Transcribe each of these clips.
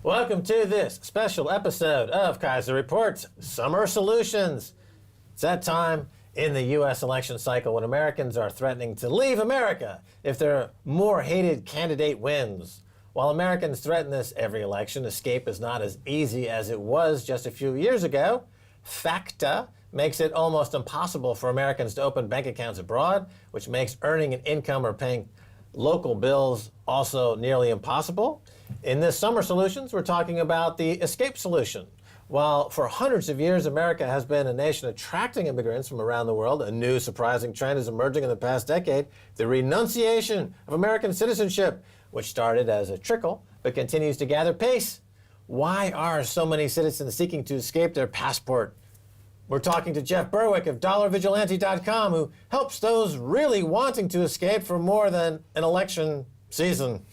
Welcome to this special episode of Keiser Reports Summer Solutions. It's that time in the U.S. election cycle when Americans are threatening to leave America if their more hated candidate wins. While Americans threaten this every election, escape is not as easy as it was just a few years ago. FACTA makes it almost impossible for Americans to open bank accounts abroad, which makes earning an income or paying local bills also nearly impossible. In this Summer Solutions, we're talking about the escape solution. While for hundreds of years America has been a nation attracting immigrants from around the world, a new surprising trend is emerging in the past decade: the renunciation of American citizenship, which started as a trickle but continues to gather pace. Why are so many citizens seeking to escape their passport? We're talking to Jeff Berwick of DollarVigilante.com, who helps those really wanting to escape for more than an election season.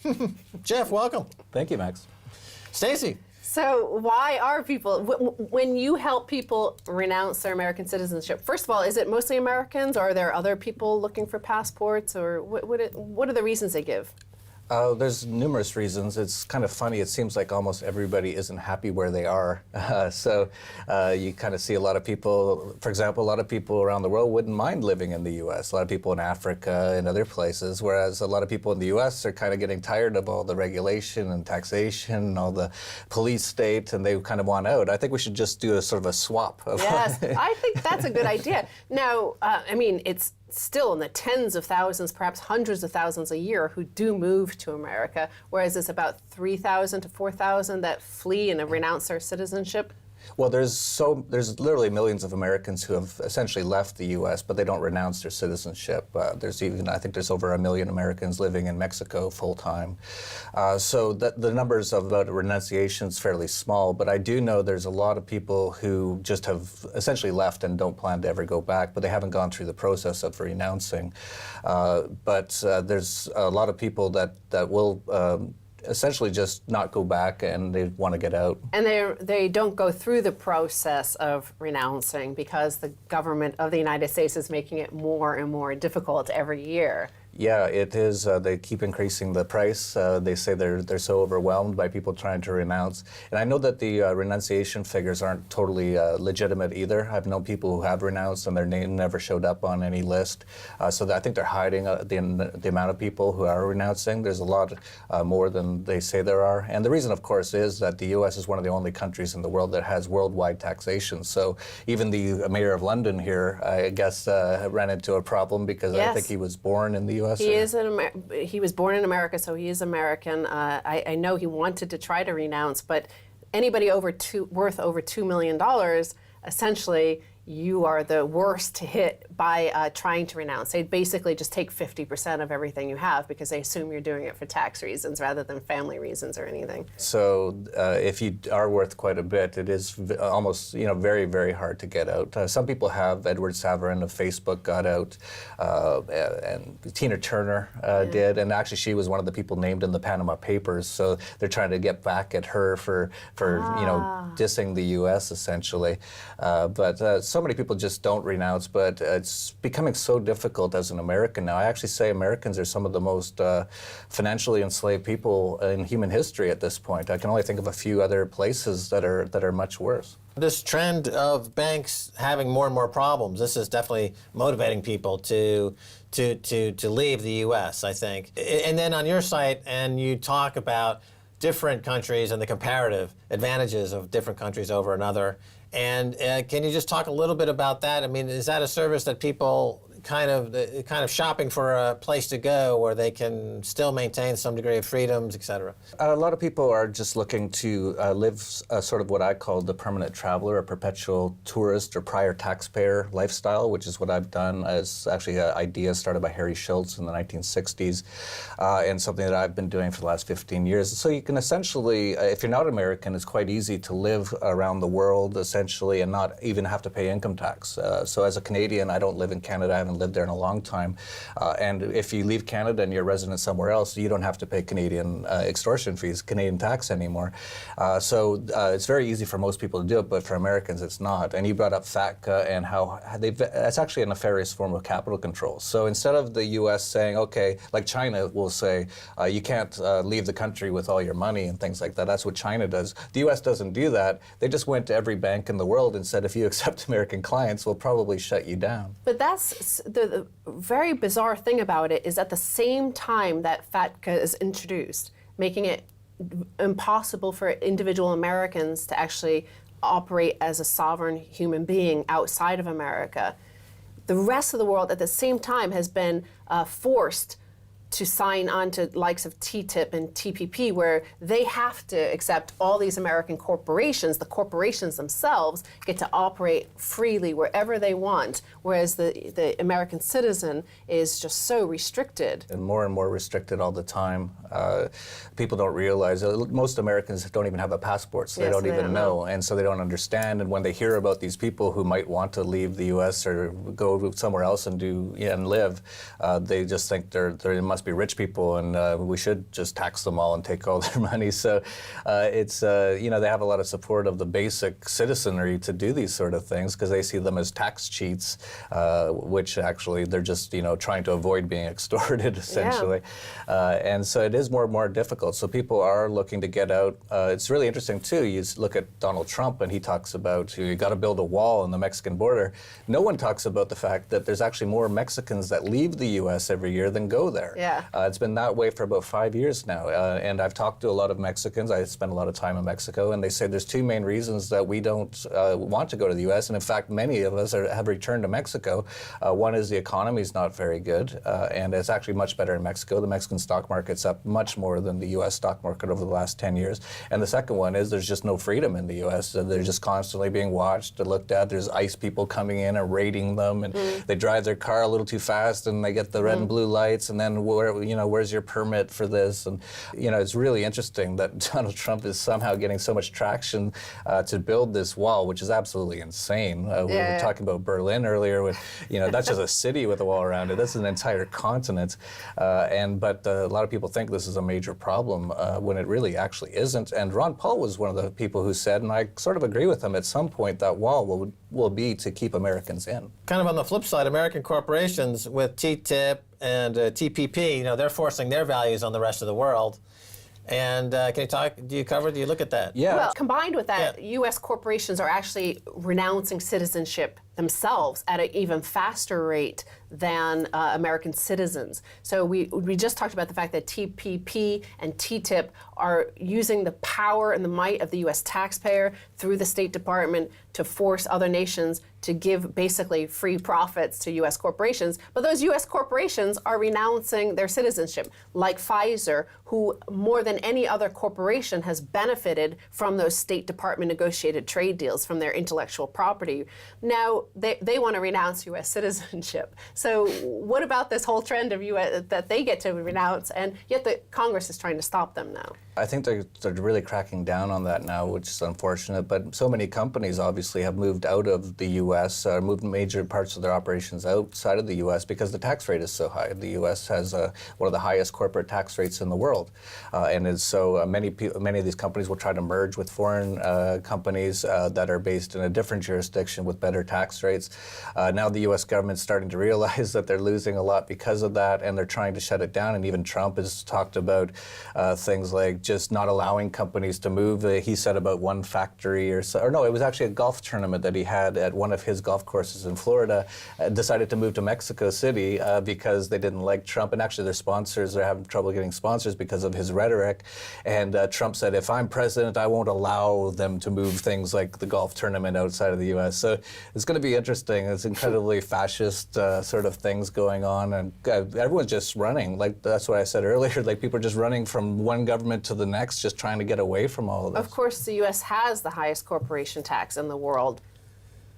Jeff, welcome. Thank you, Max. Stacy. So why are people, when you help people renounce their American citizenship, first of all, is it mostly Americans, or are there other people looking for passports, or what are the reasons they give? There's numerous reasons. It's kind of funny. It seems like almost everybody isn't happy where they are. So you kind of see a lot of people, for example, a lot of people around the world wouldn't mind living in the U.S. A lot of people in Africa and other places, whereas a lot of people in the U.S. are kind of getting tired of all the regulation and taxation and all the police state, and they kind of want out. I think we should just do a sort of a swap. Yes, I think that's a good idea. Now, I mean, it's still in the tens of thousands, perhaps hundreds of thousands a year who do move to America, whereas it's about 3,000 to 4,000 that flee and renounce their citizenship. Well, there's literally millions of Americans who have essentially left the U.S., but they don't renounce their citizenship. I think there's over 1 million Americans living in Mexico full time. So the numbers of renunciation is fairly small, but I do know there's a lot of people who just have essentially left and don't plan to ever go back, but they haven't gone through the process of renouncing. But there's a lot of people that will essentially just not go back, and they want to get out. And they don't go through the process of renouncing because the government of the United States is making it more and more difficult every year. Yeah, it is. They keep increasing the price. They say they're so overwhelmed by people trying to renounce. And I know that the renunciation figures aren't totally legitimate either. I've known people who have renounced and their name never showed up on any list. So I think they're hiding the amount of people who are renouncing. There's a lot more than they say there are. And the reason, of course, is that the U.S. is one of the only countries in the world that has worldwide taxation. So even the mayor of London here, I guess, ran into a problem because yes. I think he was born in the U.S. He was born in America, so he is American. I know he wanted to try to renounce, but anybody worth over $2 million, essentially, you are the worst to hit by trying to renounce. They basically just take 50% of everything you have because they assume you're doing it for tax reasons rather than family reasons or anything. So if you are worth quite a bit, it is almost very, very hard to get out. Some people have. Edward Savarin of Facebook got out, and Tina Turner did, and actually she was one of the people named in the Panama Papers. So they're trying to get back at her for dissing the U.S. essentially. But so many people just don't renounce, but it's becoming so difficult as an American now. I actually say Americans are some of the most financially enslaved people in human history at this point. I can only think of a few other places that are much worse. This trend of banks having more and more problems, this is definitely motivating people to leave the U.S., I think. And then on your site, and you talk about different countries and the comparative advantages of different countries over another. And can you just talk a little bit about that? I mean, is that a service that people kind of shopping for a place to go where they can still maintain some degree of freedoms, et cetera? A lot of people are just looking to live sort of what I call the permanent traveler, a perpetual tourist or prior taxpayer lifestyle, which is what I've done. As actually an idea started by Harry Schultz in the 1960s, and something that I've been doing for the last 15 years. So you can essentially, if you're not American, it's quite easy to live around the world essentially and not even have to pay income tax. So as a Canadian, I don't live in Canada, I haven't and lived there in a long time. And if you leave Canada and you're a resident somewhere else, you don't have to pay Canadian extortion fees, Canadian tax anymore. So it's very easy for most people to do it, but for Americans it's not. And you brought up FATCA and how that's actually a nefarious form of capital control. So instead of the U.S. saying, okay, like China will say, you can't leave the country with all your money and things like that. That's what China does. The U.S. doesn't do that. They just went to every bank in the world and said, if you accept American clients, we'll probably shut you down. But that's the very bizarre thing about it is at the same time that FATCA is introduced, making it impossible for individual Americans to actually operate as a sovereign human being outside of America, the rest of the world at the same time has been forced to sign on to likes of TTIP and TPP, where they have to accept all these American corporations. The corporations themselves get to operate freely wherever they want, whereas the American citizen is just so restricted. And more restricted all the time. People don't realize, most Americans don't even have a passport, so they don't even know, and so they don't understand. And when they hear about these people who might want to leave the U.S. or go somewhere else and live, they just think they must be rich people, and we should just tax them all and take all their money. So it's they have a lot of support of the basic citizenry to do these sort of things because they see them as tax cheats, which actually they're just trying to avoid being extorted essentially. And so it is more and more difficult. So people are looking to get out. It's really interesting too. You look at Donald Trump and he talks about you got to build a wall on the Mexican border. No one talks about the fact that there's actually more Mexicans that leave the U.S. every year than go there. It's been that way for about 5 years now. And I've talked to a lot of Mexicans. I spent a lot of time in Mexico, and they say there's two main reasons that we don't want to go to the U.S. And in fact, many of us have returned to Mexico. One is the economy is not very good, and it's actually much better in Mexico. The Mexican stock market's up much more than the U.S. stock market over the last 10 years. And the second one is there's just no freedom in the U.S. They're just constantly being watched and looked at. There's ICE people coming in and raiding them, and they drive their car a little too fast, and they get the red and blue lights, and then where's your permit for this? And it's really interesting that Donald Trump is somehow getting so much traction to build this wall, which is absolutely insane. We were talking about Berlin earlier, with that's just a city with a wall around it. That's an entire continent, but a lot of people think this is a major problem when it really actually isn't. And Ron Paul was one of the people who said, and I sort of agree with him, at some point that wall will be to keep Americans in. Kind of on the flip side, American corporations with TTIP and TPP, they're forcing their values on the rest of the world. And can you talk, do you look at that? Yeah. Well, combined with that, U.S. corporations are actually renouncing citizenship themselves at an even faster rate than American citizens. So we just talked about the fact that TPP and TTIP are using the power and the might of the U.S. taxpayer through the State Department to force other nations to give basically free profits to U.S. corporations. But those U.S. corporations are renouncing their citizenship, like Keiser, who more than any other corporation has benefited from those State Department negotiated trade deals, from their intellectual property. Now, they want to renounce U.S. citizenship. So what about this whole trend of U.S. that they get to renounce, and yet the Congress is trying to stop them now? I think they're really cracking down on that now, which is unfortunate. But so many companies obviously have moved out of the U.S., moved major parts of their operations outside of the U.S. because the tax rate is so high. The U.S. has one of the highest corporate tax rates in the world. Many of these companies will try to merge with foreign companies that are based in a different jurisdiction with better tax rates. Now the U.S. government's starting to realize that they're losing a lot because of that, and they're trying to shut it down. And even Trump has talked about things like just not allowing companies to move. He said about one factory it was actually a golf tournament that he had at one of his golf courses in Florida, decided to move to Mexico City because they didn't like Trump. And actually their sponsors are having trouble getting sponsors because of his rhetoric. And Trump said, if I'm president, I won't allow them to move things like the golf tournament outside of the U.S. So it's going to be interesting. It's incredibly fascist sort of things going on. And everyone's just running. Like, that's what I said earlier. Like, people are just running from one government to the next, just trying to get away from all of this. Of course, the U.S. has the highest corporation tax in the world,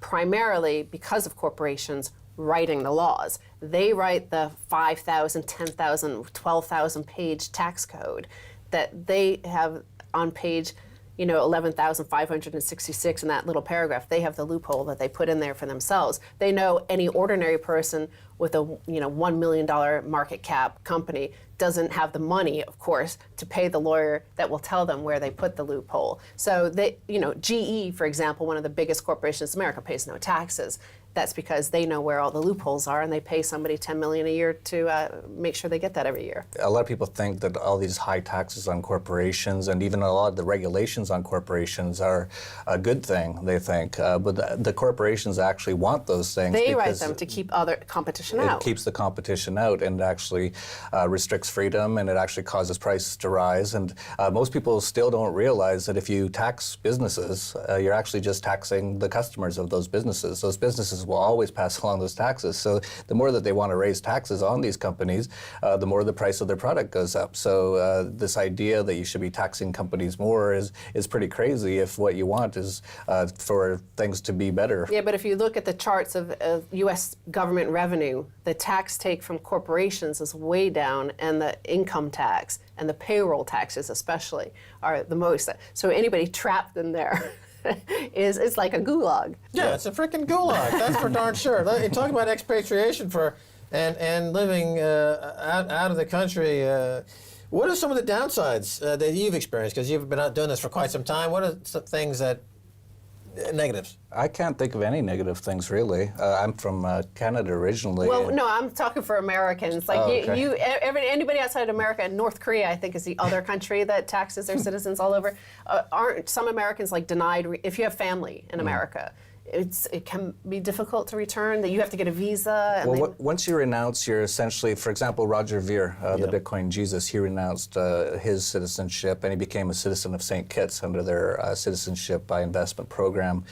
primarily because of corporations writing the laws. They write the 5,000, 10,000, 12,000 page tax code that they have on page 11,566 in that little paragraph. They have the loophole that they put in there for themselves. They know any ordinary person with a $1 million market cap company doesn't have the money, of course, to pay the lawyer that will tell them where they put the loophole. So they, GE, for example, one of the biggest corporations in America, pays no taxes. That's because they know where all the loopholes are, and they pay somebody $10 million a year to make sure they get that every year. A lot of people think that all these high taxes on corporations and even a lot of the regulations on corporations are a good thing, they think. But the corporations actually want those things. They write them to keep other competition out. It keeps the competition out and actually restricts freedom, and it actually causes prices to rise. And most people still don't realize that if you tax businesses, you're actually just taxing the customers of those businesses. Those businesses will always pass along those taxes. So the more that they want to raise taxes on these companies, the more the price of their product goes up. So this idea that you should be taxing companies more is pretty crazy if what you want is for things to be better. Yeah, but if you look at the charts of U.S. government revenue, the tax take from corporations is way down, and the income tax and the payroll taxes especially are the most. So anybody trapped in there it's like a gulag. Yeah, it's a freaking gulag. That's for darn sure. You talk about expatriation and living out of the country. What are some of the downsides that you've experienced? Because you've been out doing this for quite some time. What are some things that negatives? I can't think of any negative things, really. I'm from Canada originally. Well, no, I'm talking for Americans. Like anybody outside America, and North Korea, I think, is the other country that taxes their citizens all over. Aren't some Americans denied if you have family in America? It can be difficult to return, that you have to get a visa. And well, once you renounce, you're essentially, for example, Roger Ver, the Bitcoin Jesus, he renounced his citizenship and he became a citizen of St. Kitts under their citizenship by investment program.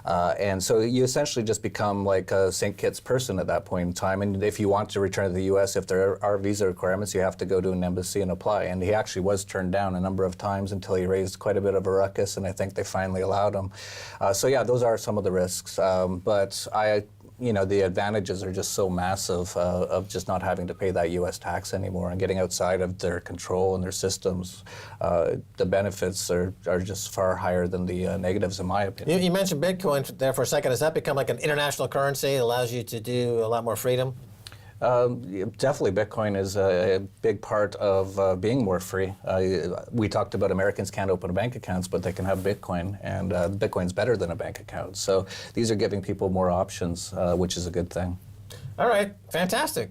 And so you essentially just become like a St. Kitts person at that point in time. And if you want to return to the U.S., if there are visa requirements, you have to go to an embassy and apply. And he actually was turned down a number of times until he raised quite a bit of a ruckus, and I think they finally allowed him. So yeah, those are some of the risks. But the advantages are just so massive of just not having to pay that U.S. tax anymore and getting outside of their control and their systems. The benefits are just far higher than the negatives, in my opinion. You mentioned Bitcoin there for a second. Has that become like an international currency that allows you to do a lot more freedom? Definitely, Bitcoin is a big part of being more free. We talked about Americans can't open bank accounts, but they can have Bitcoin, and Bitcoin's better than a bank account. So these are giving people more options, which is a good thing. All right, fantastic.